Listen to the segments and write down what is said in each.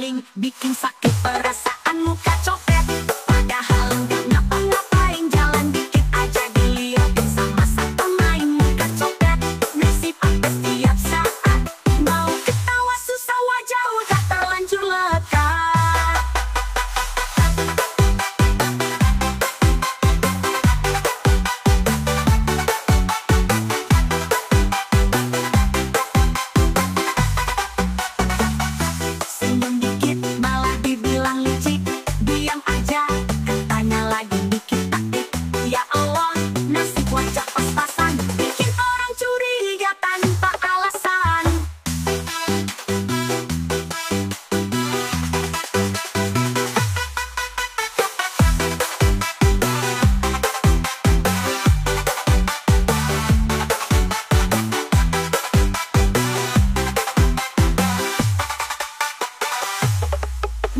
paling bikin sakit perasaan muka copet. Padahal nggak ngapa-ngapain, jalan dikit aja diliatin sama satu main muka copet. Nasib apes tiap saat, mau ketawa susah wajah udah terlanjur lekat. Senyum dikit malah dibilang licik, diam aja katanya lagi bikin taktik. Ya Allah, nasib wajah pas-pasan, bikin orang curiga tanpa alasan.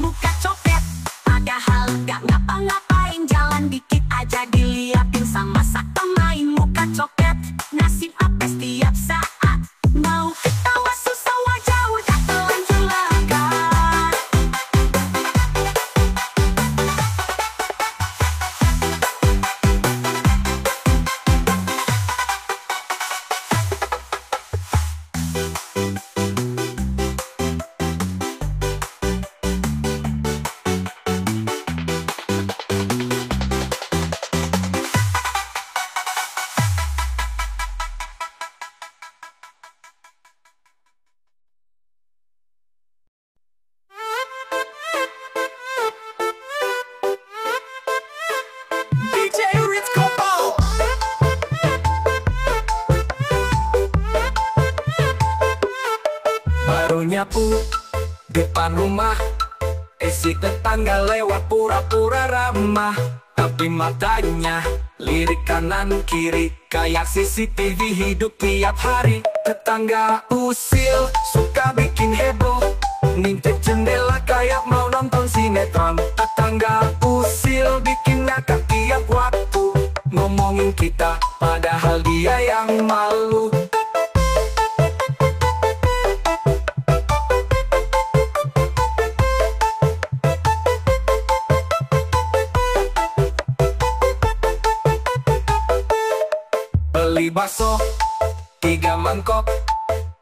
Muka copet, padahal gak ngapa-ngapain, jalan dikit aja diliatin sama satu main muka copet. Nasib apes tiap saat, mau ketawa susah wajah udah terlanjur lekat. DJ Ritz Kopo. Baru nyapu depan rumah, isi tetangga lewat pura-pura ramah. Tapi matanya lirik kanan kiri, kayak CCTV hidup tiap hari. Tetangga usil suka bikin heboh, ngintip jendela kayak mau nonton sinetron. Tetangga usil bikin ngakak tiap waktu, ngomongin kita padahal dia yang malu. Beli bakso 3 mangkok,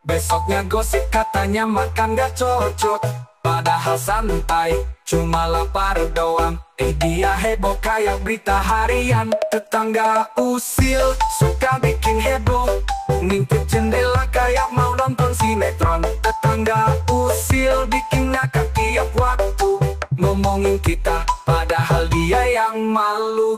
besoknya gosip katanya makan gak cocok. Padahal santai, cuma lapar doang. Dia heboh kayak berita harian. Tetangga usil suka bikin heboh, ngintip jendela kayak mau nonton sinetron. Tetangga usil bikin ngakak tiap waktu, ngomongin kita padahal dia yang malu.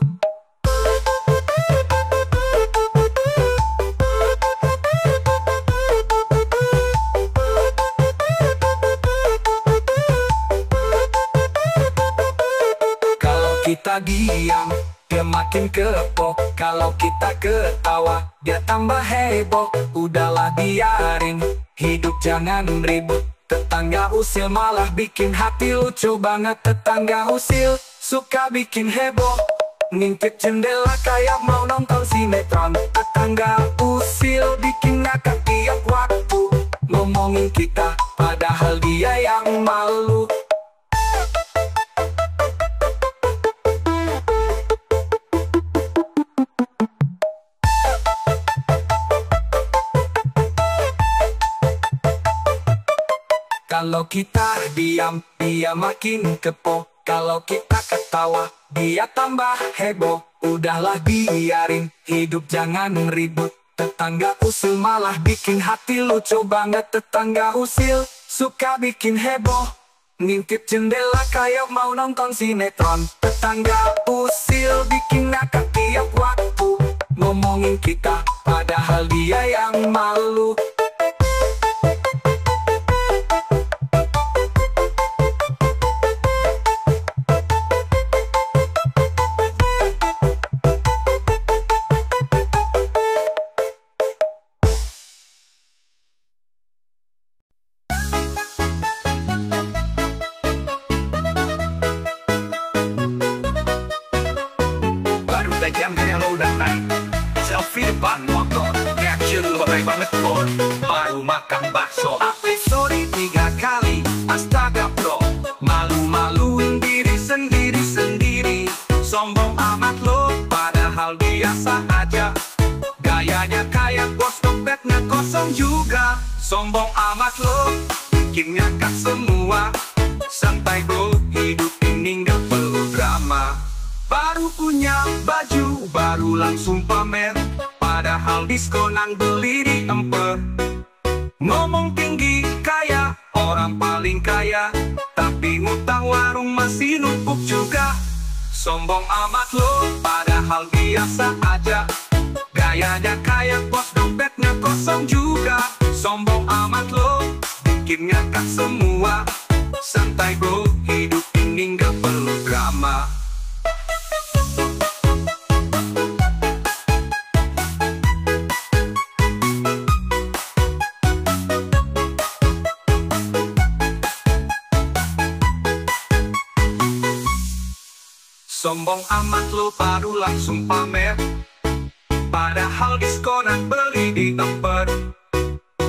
Kalau kita diam, dia makin kepo. Kalau kita ketawa, dia tambah heboh. Udahlah biarin, hidup jangan ribut. Tetangga usil malah bikin hati lucu banget. Tetangga usil suka bikin heboh, ngintip jendela kayak mau nonton sinetron. Tetangga usil bikin ngakak tiap waktu, ngomongin kita padahal dia yang malu. Kalau kita diam, dia makin kepo. Kalau kita ketawa, dia tambah heboh. Udahlah biarin, hidup jangan ribut. Tetangga usil malah bikin hati lucu banget. Tetangga usil suka bikin heboh, ngintip jendela kayak mau nonton sinetron. Tetangga usil bikin ngakak tiap waktu, ngomongin kita padahal dia yang malu. Jam kaya lo dan naik selfie depan motor, reaction lo baik banget bro. Baru makan bakso, episode 3 kali, astaga bro. ngakak semua. Santai bro, hidup ini gak perlu drama. Baru punya baju, baru langsung pamer, padahal diskonan beli di emper. Ngomong tinggi kaya, orang paling kaya, tapi ngutang warung masih numpuk juga. Sombong amat lo, padahal biasa aja. Gayanya kayak bos, dompetnya kosong juga. Sombong amat lo, bikin ngakak semua. Santai bro, hidup ini gak perlu drama. Sombong amat lo, baru langsung pamer, padahal diskonan beli di emper.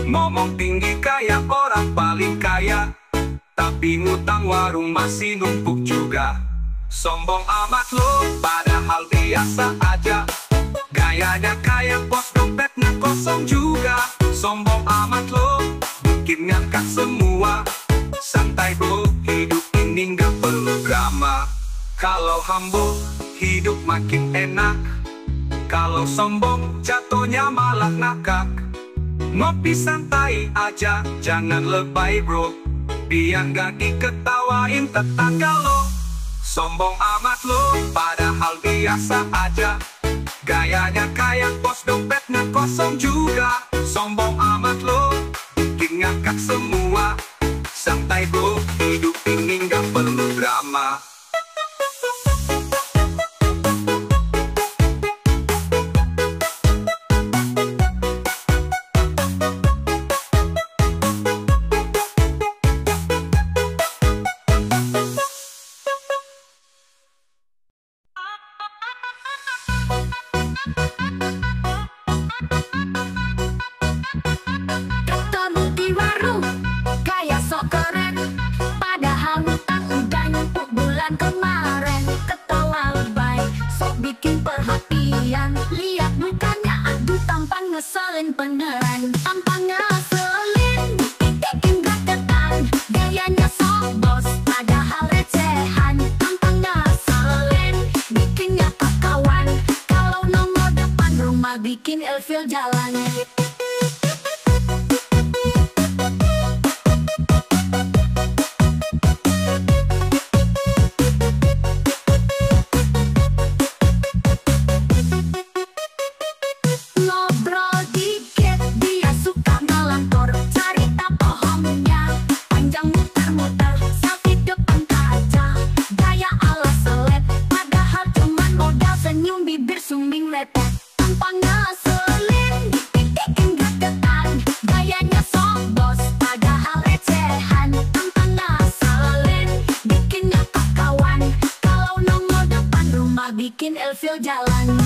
Ngomong tinggi kayak orang paling kaya, tapi ngutang warung masih numpuk juga. Sombong amat lo, padahal biasa aja. Gayanya kayak bos, dompetnya kosong juga. Sombong amat lo, bikin ngangkat semua. Santai bro, hidup ini gak perlu drama. Kalau humble, hidup makin enak. Kalau sombong, jatuhnya malah ngakak. Ngopi santai aja, jangan lebay bro, biar gak diketawain tetangga lo. Sombong amat lo, padahal biasa aja. Gayanya kayak bos, dompetnya kosong juga. Sombong amat lo, bikin ngakak semua. Santai bro, hidup ini gak perlu drama. Ketemu di warung, kayak sok keren, padahal ngutang udah numpuk bulan kemarin. Ketawa lebay, sok bikin perhatian, lihat mukanya aduh tampang ngeselin beneran. Tampang ngeselin, bikin gregetan, gayanya sok bos, padahal recehan. Tampang ngeselin, bikin ngakak kawan, kalau nongol depan rumah bikin ilfil jalan. Ngobrol dikit, dia suka ngelantur, cerita bohongnya panjang muter-muter, selfie depan kaca, gaya ala seleb, padahal cuman modal senyum bibir sumbing lepet. Tampang ngeselin, bikin gregetan, gayanya sok bos, padahal recehan. Tampang ngeselin, bikin ngakak kawan, kalau nongol depan rumah bikin ilfil jalan.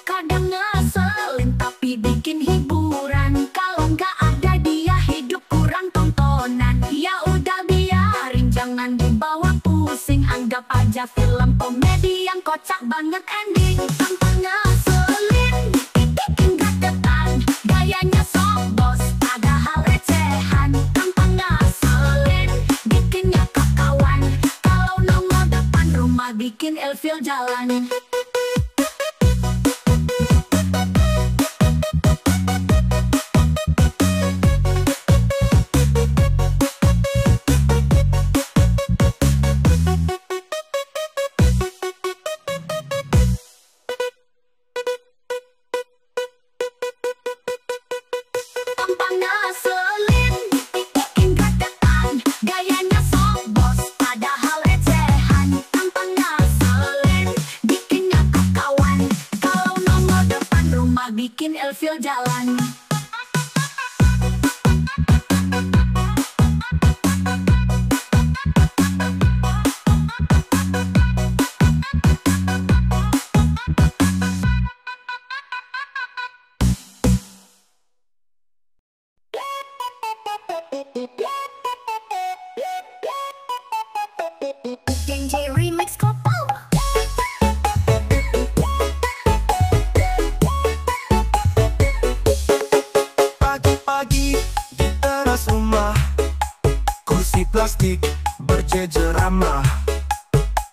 Kadang ngeselin tapi bikin hiburan, kalau nggak ada dia hidup kurang tontonan. Ya udah biarin, jangan dibawa pusing, anggap aja film komedi yang kocak banget ending. Tampang ngeselin, bikin gregetan, gayanya sok bos, padahal recehan. Tampang ngeselin, bikin ngakak kawan, kalau nongol depan rumah bikin ilfil jalan. Tampang ngeselin, bikin gregetan, gayanya sok bos, padahal recehan. Tampang ngeselin, bikin ngakak kawan, kalau nongol depan rumah bikin ilfil jalan. DJ Remix Kopo. Pagi-pagi di teras rumah, kursi plastik berjejer ramah.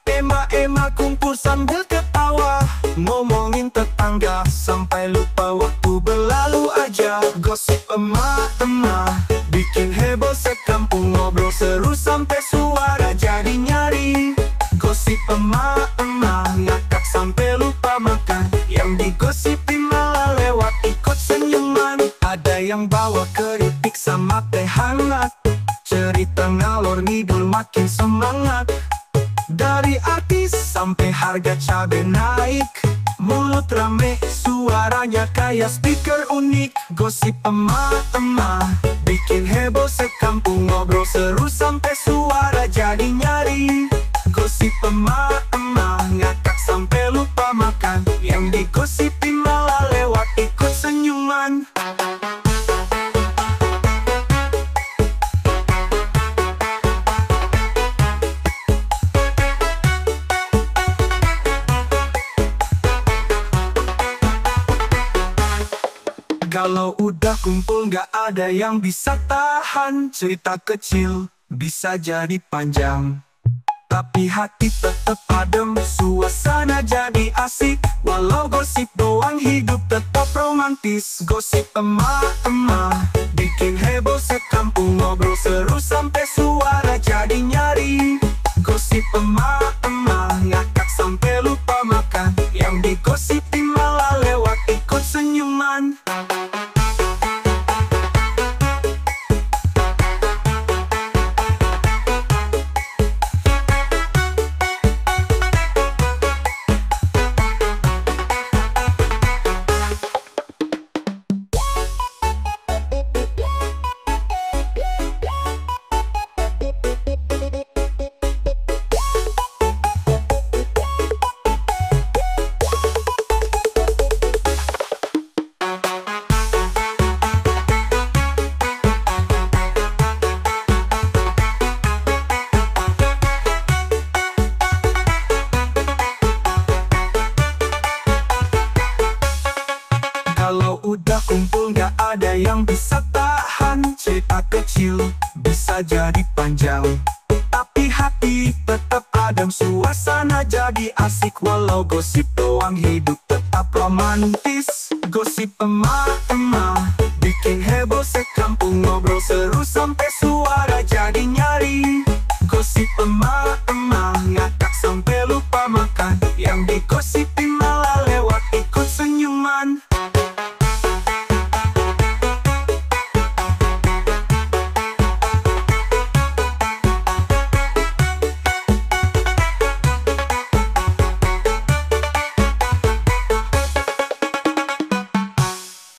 Ema-ema kumpul sambil ketawa, ngomongin tetangga sampai lupa waktu berlalu aja. Gosip emak-emak bikin heboh sekampung, ngobrol seru sampai suara jadi nyaring. Gosip emak-emak ngakak sampai lupa makan, yang digosipin malah lewat ikut senyuman. Ada yang bawa keripik sama teh hangat, cerita ngalor ngidul makin semangat. Dari artis sampai harga cabai naik, mulut rame suaranya kayak speaker unik. Gosip emak-emak bikin heboh sekampung, ngobrol seru sampai suara jadi nyaring. Gosip emak-emak ngakak sampai lupa makan, yang digosipin malah lewat ikut senyuman. Kalau udah kumpul gak ada yang bisa tahan, cerita kecil bisa jadi panjang, tapi hati tetap adem, suasana jadi asik. Walau gosip doang hidup tetap romantis. Gosip emak-emak bikin heboh sekampung, ngobrol seru sampai suara jadi nyaring. Gosip emak-emak ngakak sampai lupa makan, yang digosipin malah lewat ikut senyuman. Kalau udah kumpul gak ada yang bisa tahan, cerita kecil bisa jadi panjang, tapi hati tetap adem, suasana jadi asik. Walau gosip doang hidup tetap romantis. Gosip emak-emak bikin heboh sekampung, ngobrol seru sampai